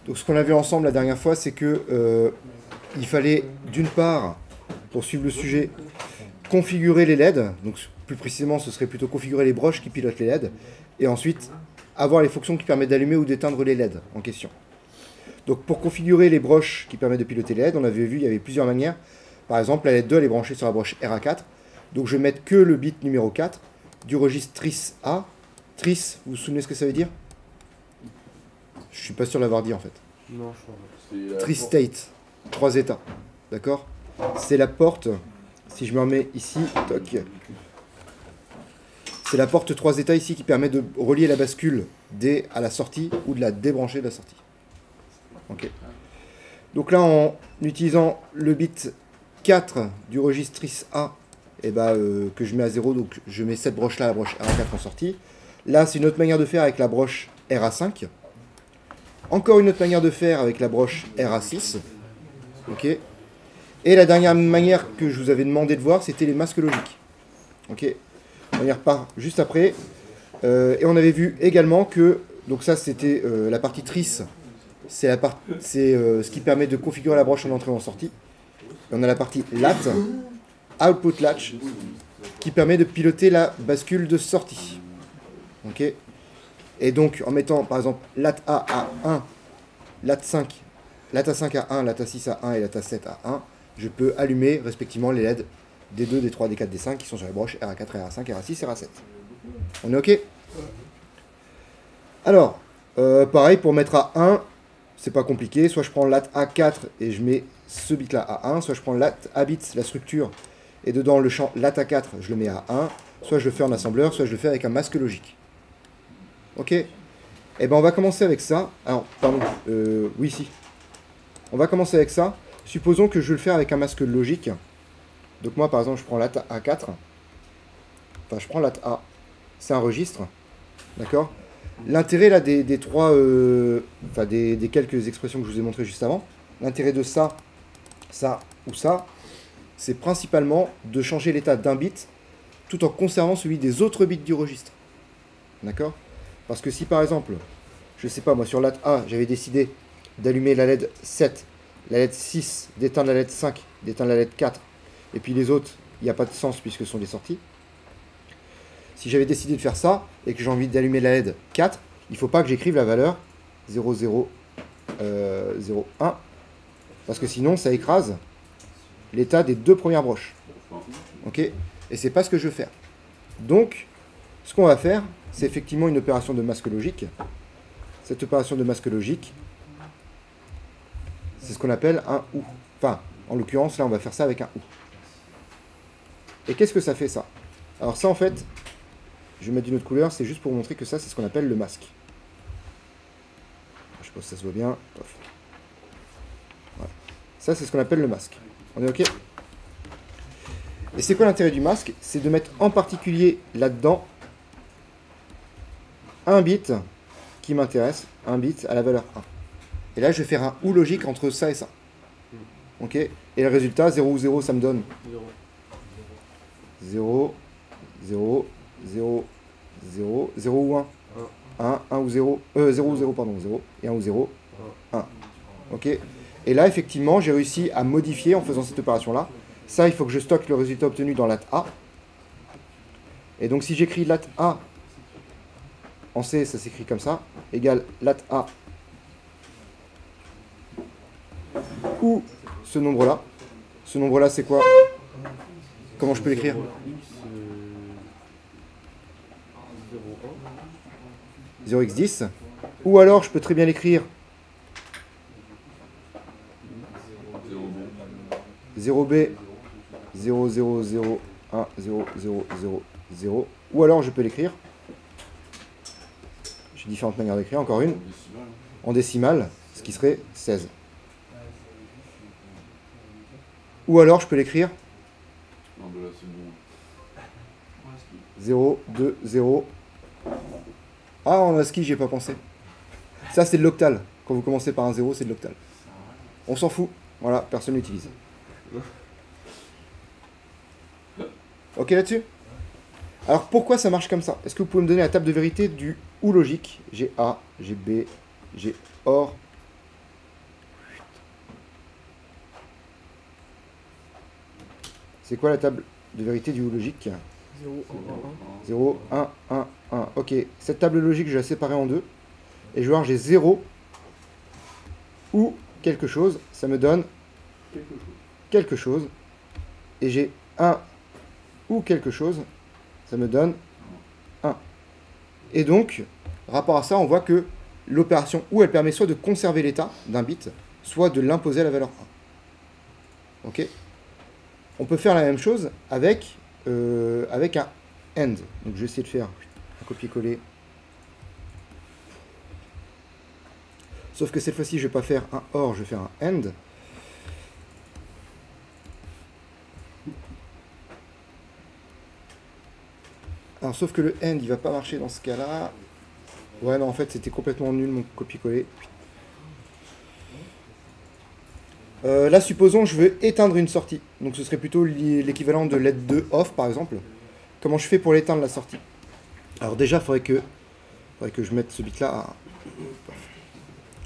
Donc ce qu'on a vu ensemble la dernière fois, c'est que il fallait d'une part, pour suivre le sujet, configurer les LED. Donc plus précisément, ce serait plutôt configurer les broches qui pilotent les LED. Et ensuite, avoir les fonctions qui permettent d'allumer ou d'éteindre les LED en question. Donc pour configurer les broches qui permettent de piloter les LED, on avait vu, il y avait plusieurs manières. Par exemple, la LED 2, elle est branchée sur la broche RA4. Donc je vais mettre que le bit numéro 4 du registre tris A. Tris, vous vous souvenez ce que ça veut dire? Je suis pas sûr de l'avoir dit en fait. Non, je crois pas. Tris state, 3 états. D'accord? C'est la porte, si je me remets ici, toc. C'est la porte 3 états ici qui permet de relier la bascule D à la sortie ou de la débrancher de la sortie. Ok. Donc là, en utilisant le bit 4 du registre tris A, que je mets à 0, donc je mets cette broche-là, la broche RA4 en sortie. Là, c'est une autre manière de faire avec la broche RA5. Encore une autre manière de faire avec la broche RA6. Ok. Et la dernière manière que je vous avais demandé de voir, c'était les masques logiques. Ok. On y repart juste après. Et on avait vu également que, donc ça c'était la partie tris, c'est ce qui permet de configurer la broche en entrée et en sortie. Et on a la partie lat, output latch, qui permet de piloter la bascule de sortie. Ok. Et donc en mettant par exemple lat A à 1, lat 5, lat A5 à 1, lat A6 à 1 et lat A7 à 1, je peux allumer respectivement les LED D2, D3, D4, D5 qui sont sur les broches RA4, RA5, RA6, RA7. On est ok? Alors, pareil pour mettre à 1, c'est pas compliqué, soit je prends lat A4 et je mets ce bit là à 1, soit je prends lat A bit, la structure, et dedans le champ lat A4, je le mets à 1, soit je le fais en assembleur, soit je le fais avec un masque logique. Ok? Eh ben on va commencer avec ça. Alors, pardon, oui, si. On va commencer avec ça. Supposons que je veux le faire avec un masque logique. Donc moi, par exemple, je prends lat A4. Enfin, je prends lat A. C'est un registre. D'accord? L'intérêt là des trois... des quelques expressions que je vous ai montrées juste avant. L'intérêt de ça, ça ou ça, c'est principalement de changer l'état d'un bit tout en conservant celui des autres bits du registre. D'accord? Parce que si par exemple, je sais pas moi, sur lat A, j'avais décidé d'allumer la LED 7, la LED 6, d'éteindre la LED 5, d'éteindre la LED 4, et puis les autres, il n'y a pas de sens puisque ce sont des sorties. Si j'avais décidé de faire ça, et que j'ai envie d'allumer la LED 4, il ne faut pas que j'écrive la valeur 0001, parce que sinon ça écrase l'état des deux premières broches. Ok? Et c'est pas ce que je veux faire. Donc, ce qu'on va faire, c'est effectivement une opération de masque logique. Cette opération de masque logique, c'est ce qu'on appelle un OU. Enfin, en l'occurrence, là, on va faire ça avec un OU. Et qu'est-ce que ça fait, ça? Alors ça, en fait, je vais mettre d'une autre couleur, c'est juste pour vous montrer que ça, c'est ce qu'on appelle le masque. Je sais pas si ça se voit bien. Voilà. Ça, c'est ce qu'on appelle le masque. On est OK? Et c'est quoi l'intérêt du masque? C'est de mettre en particulier là-dedans un bit qui m'intéresse, un bit à la valeur 1. Et là, je vais faire un OU logique entre ça et ça. Ok? Et le résultat, 0 ou 0, ça me donne 0, 0, 0, 0, 0 ou 1. 1 ou 0, 0 ou 0, pardon, 0, et 1 ou 0, 1. Ok? Et là, effectivement, j'ai réussi à modifier en faisant cette opération-là. Ça, il faut que je stocke le résultat obtenu dans lat A. Et donc, si j'écris lat A en C, ça s'écrit comme ça, égale lat A ou ce nombre-là. Ce nombre-là, c'est quoi? Comment je peux l'écrire? 0x10. Ou alors, je peux très bien l'écrire 0b 0 0 0 1 0 0 0 0. Ou alors, je peux l'écrire, j'ai différentes manières d'écrire, encore une, en décimale, ce qui serait 16. Ou alors, je peux l'écrire 0 2 0. Ah, en ASCII, j'y ai pas pensé. Ça, c'est de l'octal. Quand vous commencez par un 0, c'est de l'octal. On s'en fout. Voilà, personne l'utilise. Ok là-dessus? Alors, pourquoi ça marche comme ça? Est-ce que vous pouvez me donner la table de vérité du OU logique? J'ai A, j'ai B, j'ai OR, C'est quoi la table de vérité du ou logique? 0, 1, 1. 0, 1, 1, 1. Ok, cette table logique, je vais la séparer en deux. Et je vais voir, j'ai 0 ou quelque chose. Ça me donne quelque chose. Et j'ai 1 ou quelque chose. Ça me donne 1. Et donc, rapport à ça, on voit que l'opération ou elle permet soit de conserver l'état d'un bit, soit de l'imposer à la valeur 1. Ok. On peut faire la même chose avec un AND. Donc je vais essayer de faire un copier-coller. Sauf que cette fois-ci, je ne vais pas faire un OR, je vais faire un AND. Alors, sauf que le AND, il ne va pas marcher dans ce cas-là. Ouais, non, en fait, c'était complètement nul mon copier-coller. Là, supposons que je veux éteindre une sortie. Donc ce serait plutôt l'équivalent de LED 2 off, par exemple. Comment je fais pour l'éteindre, la sortie? Alors déjà, il faudrait que je mette ce bit-là à...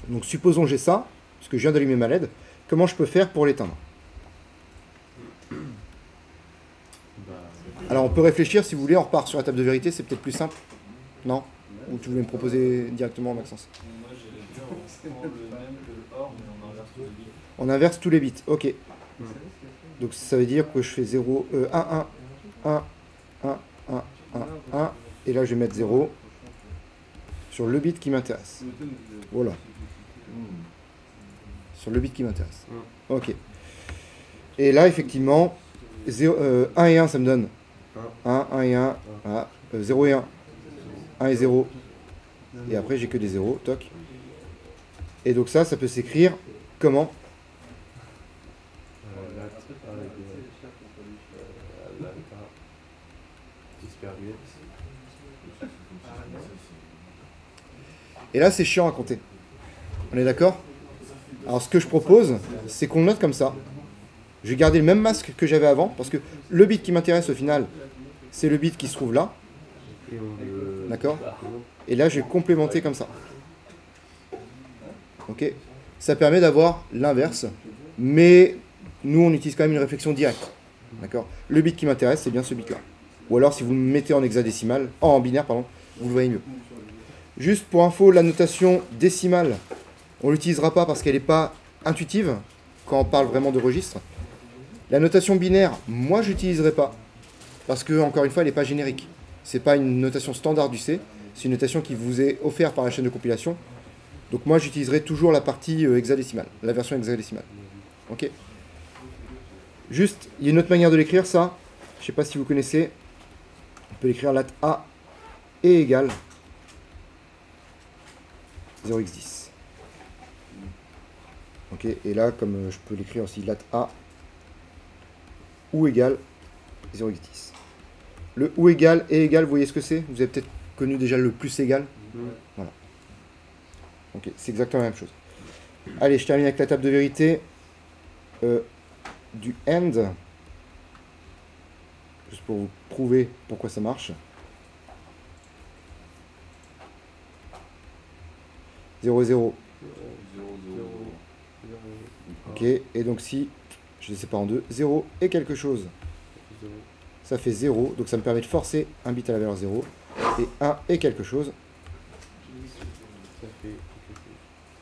Donc supposons que j'ai ça, parce que je viens d'allumer ma LED. Comment je peux faire pour l'éteindre? Alors on peut réfléchir, si vous voulez, on repart sur la table de vérité, c'est peut-être plus simple. Non? Ou tu voulais me proposer directement, Maxence? Moi j'allais dire, on prend le même que le OR, mais on inverse tous les bits. On inverse tous les bits, ok. Donc ça veut dire que je fais 0, 1, 1, 1, 1, 1, 1, 1, et là je vais mettre 0 sur le bit qui m'intéresse. Voilà. Sur le bit qui m'intéresse. Ok. Et là effectivement, 1 et 1 ça me donne 1, 1 et 1, voilà. 0 et 1, 1 et 0. Et après j'ai que des 0, toc. Et donc ça peut s'écrire comment? Et là, c'est chiant à compter. On est d'accord? Alors, ce que je propose, c'est qu'on note comme ça. Je vais garder le même masque que j'avais avant, parce que le bit qui m'intéresse au final, c'est le bit qui se trouve là. D'accord? Et là, je vais complémenter comme ça. Ok? Ça permet d'avoir l'inverse, mais nous, on utilise quand même une réflexion directe. D'accord? Le bit qui m'intéresse, c'est bien ce bit-là. Ou alors, si vous le mettez en hexadécimal, en binaire, pardon, vous le voyez mieux. Juste pour info, la notation décimale, on ne l'utilisera pas parce qu'elle n'est pas intuitive quand on parle vraiment de registre. La notation binaire, moi, je n'utiliserai pas parce que, encore une fois, elle n'est pas générique. Ce n'est pas une notation standard du C, c'est une notation qui vous est offerte par la chaîne de compilation. Donc moi, j'utiliserai toujours la partie hexadécimale, la version hexadécimale. Ok. Juste, il y a une autre manière de l'écrire, ça. Je ne sais pas si vous connaissez. On peut l'écrire lat A est égal 0x10. Ok, et là, comme je peux l'écrire aussi, lat A ou égal 0x10. Le ou égal et égal, vous voyez ce que c'est? Vous avez peut-être connu déjà le plus égal. Voilà. Ok, c'est exactement la même chose. Allez, je termine avec la table de vérité du AND. Juste pour vous prouver pourquoi ça marche. 0, 0. Ok, et donc si je les sépare en deux, 0 et quelque chose, ça fait 0, donc ça me permet de forcer un bit à la valeur 0, et 1 et quelque chose,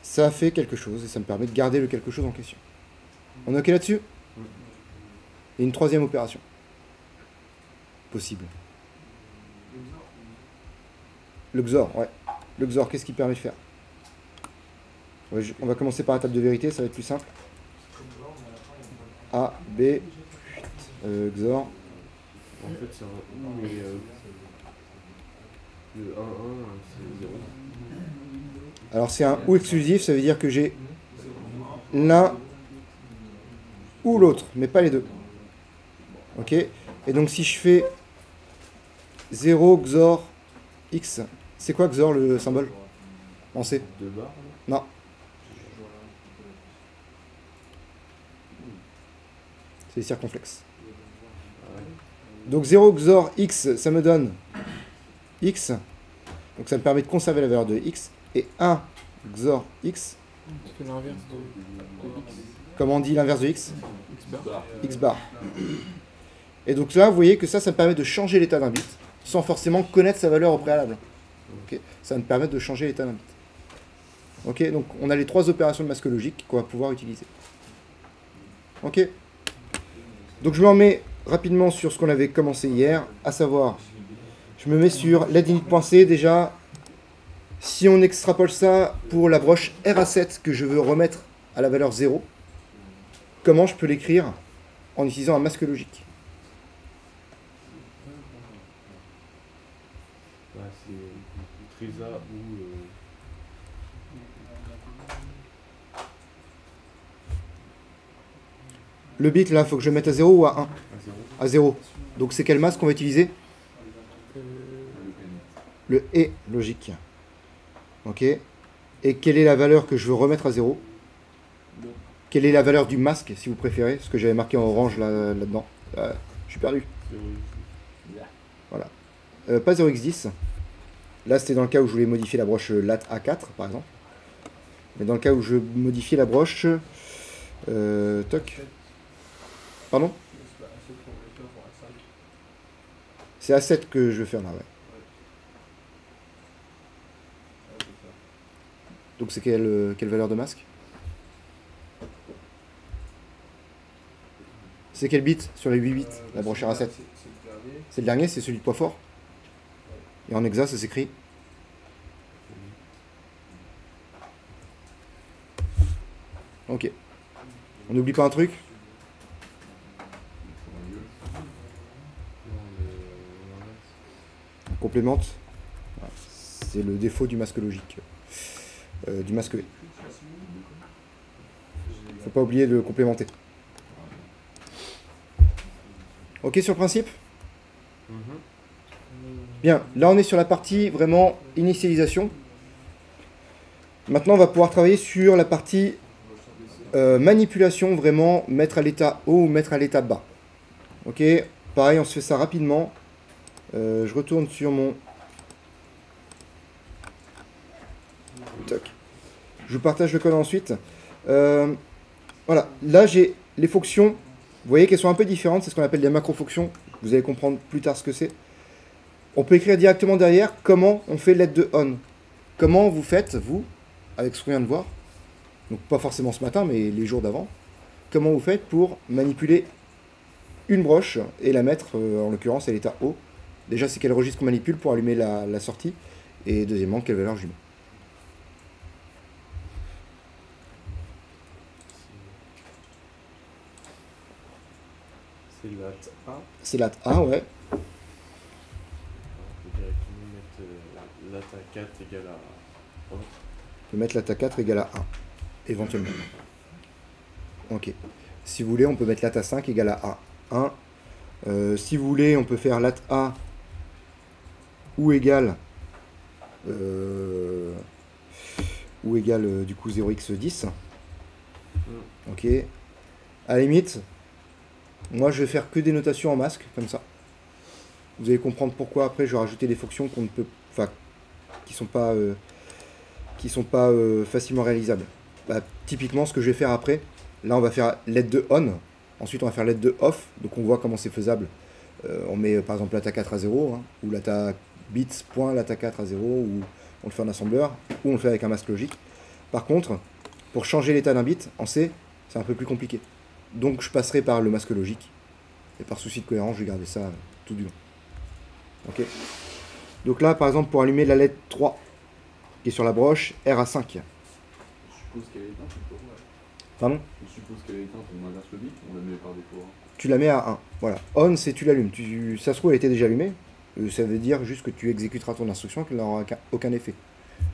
ça fait quelque chose, et ça me permet de garder le quelque chose en question. On est ok là-dessus? Et une troisième opération possible. Le XOR, ouais. Le XOR, qu'est-ce qu'il permet de faire? Ouais, on va commencer par la table de vérité, ça va être plus simple. A, B, XOR. En fait, c'est un ou, mais le 1, 1, c'est 0. Alors, c'est un ou exclusif, ça veut dire que j'ai l'un ou l'autre, mais pas les deux. Ok? Et donc, si je fais 0 XOR X, c'est quoi XOR le symbole en C? 2 barres? Non. C'est les circonflexes. Donc 0 XOR X, ça me donne X. Donc ça me permet de conserver la valeur de X. Et 1 XOR X. Tu fais l'inverse de X. Comment on dit l'inverse de X? X bar. X bar. Et donc là, vous voyez que ça me permet de changer l'état d'un bit, sans forcément connaître sa valeur au préalable. Ok, ça va me permettre de changer l'état d'un bit. Ok, donc on a les 3 opérations de masque logique qu'on va pouvoir utiliser. Ok. Donc je me remets rapidement sur ce qu'on avait commencé hier, à savoir, je me mets sur letInit.c déjà. Si on extrapole ça pour la broche RA7 que je veux remettre à la valeur 0, comment je peux l'écrire en utilisant un masque logique? Bah, c'est Trisa ou. Le bit là, il faut que je le mette à 0 ou à 1? À 0. À 0. Donc c'est quel masque qu'on va utiliser? Le et logique. Ok. Et quelle est la valeur que je veux remettre à 0? Quelle est la valeur du masque, si vous préférez? Ce que j'avais marqué en orange là-dedans. Je suis perdu. Voilà. Pas 0x10. Là, c'était dans le cas où je voulais modifier la broche lat A4, par exemple. Mais dans le cas où je modifie la broche... toc. Pardon? C'est A7 que je veux faire là, ouais. Donc c'est quelle valeur de masque? C'est quel bit sur les 8 bits, la broche RA7? C'est le dernier, c'est celui de poids fort. Et en hexa, ça s'écrit. Ok. On n'oublie pas un truc? On complémente. Voilà. C'est le défaut du masque logique. Du masque V. Faut pas oublier de complémenter. Ok sur le principe? Bien, là on est sur la partie vraiment initialisation. Maintenant on va pouvoir travailler sur la partie manipulation, vraiment mettre à l'état haut ou mettre à l'état bas. Ok, pareil on se fait ça rapidement. Je retourne sur mon... Toc. Je vous partage le code ensuite. Voilà, là j'ai les fonctions. Vous voyez qu'elles sont un peu différentes, c'est ce qu'on appelle des macro-fonctions. Vous allez comprendre plus tard ce que c'est. On peut écrire directement derrière comment on fait l'aide de on. Comment vous faites, vous, avec ce qu'on vient de voir, donc pas forcément ce matin, mais les jours d'avant, comment vous faites pour manipuler une broche et la mettre, en l'occurrence, à l'état haut. Déjà, c'est quel registre qu'on manipule pour allumer la sortie, et deuxièmement, quelle valeur je mets. C'est lat A. C'est lat A, ouais. On peut directement mettre lat A4 égale à 1. On peut mettre lat A4 égale à 1, éventuellement. Ok. Si vous voulez, on peut mettre lat A5 égale à 1. Si vous voulez, on peut faire lat A ou égale du coup 0x10. Ok. À la limite, moi je vais faire que des notations en masque, comme ça. Vous allez comprendre pourquoi après je vais rajouter des fonctions qu'on ne peut, enfin, qui sont pas facilement réalisables. Bah, typiquement ce que je vais faire après, là on va faire l'aide de on, ensuite on va faire l'aide de off, donc on voit comment c'est faisable. On met par exemple lata4 à 0, hein, ou lata bits.lata4 à 0, ou on le fait en assembleur, ou on le fait avec un masque logique. Par contre, pour changer l'état d'un bit en C, c'est un peu plus compliqué. Donc je passerai par le masque logique. Et par souci de cohérence, je vais garder ça tout du long. Ok. Donc là, par exemple, pour allumer la LED 3, qui est sur la broche, R à 5. Je suppose qu'elle est éteinte, ou pas? Pardon? Je suppose qu'elle est éteinte, on inverse le bit, on la met par défaut. Hein. Tu la mets à 1. Voilà. On, c'est tu l'allumes. Ça se trouve, elle était déjà allumée. Ça veut dire juste que tu exécuteras ton instruction, qu'elle n'aura aucun effet.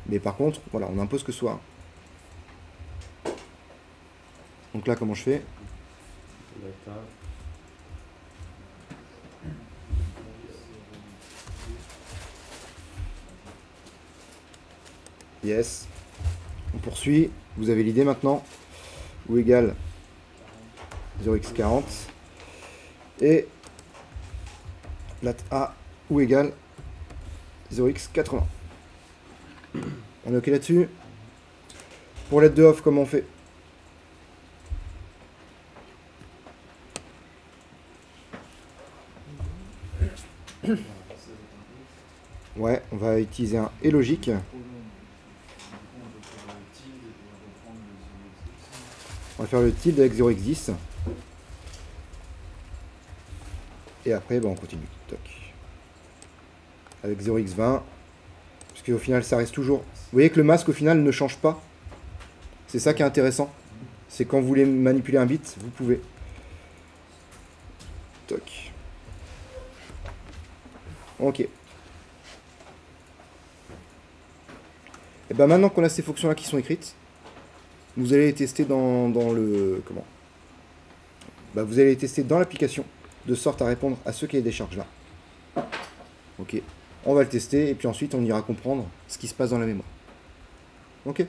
Mais par contre, voilà, on impose que ce soit 1. Donc là, comment je fais? Lata. Yes. On poursuit. Vous avez l'idée maintenant. Ou égale 0x40. Et lat A ou égale 0x80. On est ok là-dessus. Pour l'aide de off, comment on fait? Ouais, on va utiliser un et logique. On va faire le tilde avec 0x10. Et après, on continue. Toc. Avec 0x20. Parce qu'au final, ça reste toujours... Vous voyez que le masque, au final, ne change pas. C'est ça qui est intéressant. C'est quand vous voulez manipuler un bit, vous pouvez. Toc. Ok. Et ben maintenant qu'on a ces fonctions-là qui sont écrites, vous allez les tester dans le... Comment vous allez les tester dans l'application, de sorte à répondre à ce cahier des charges-là. Ok. On va le tester, et puis ensuite on ira comprendre ce qui se passe dans la mémoire. Ok.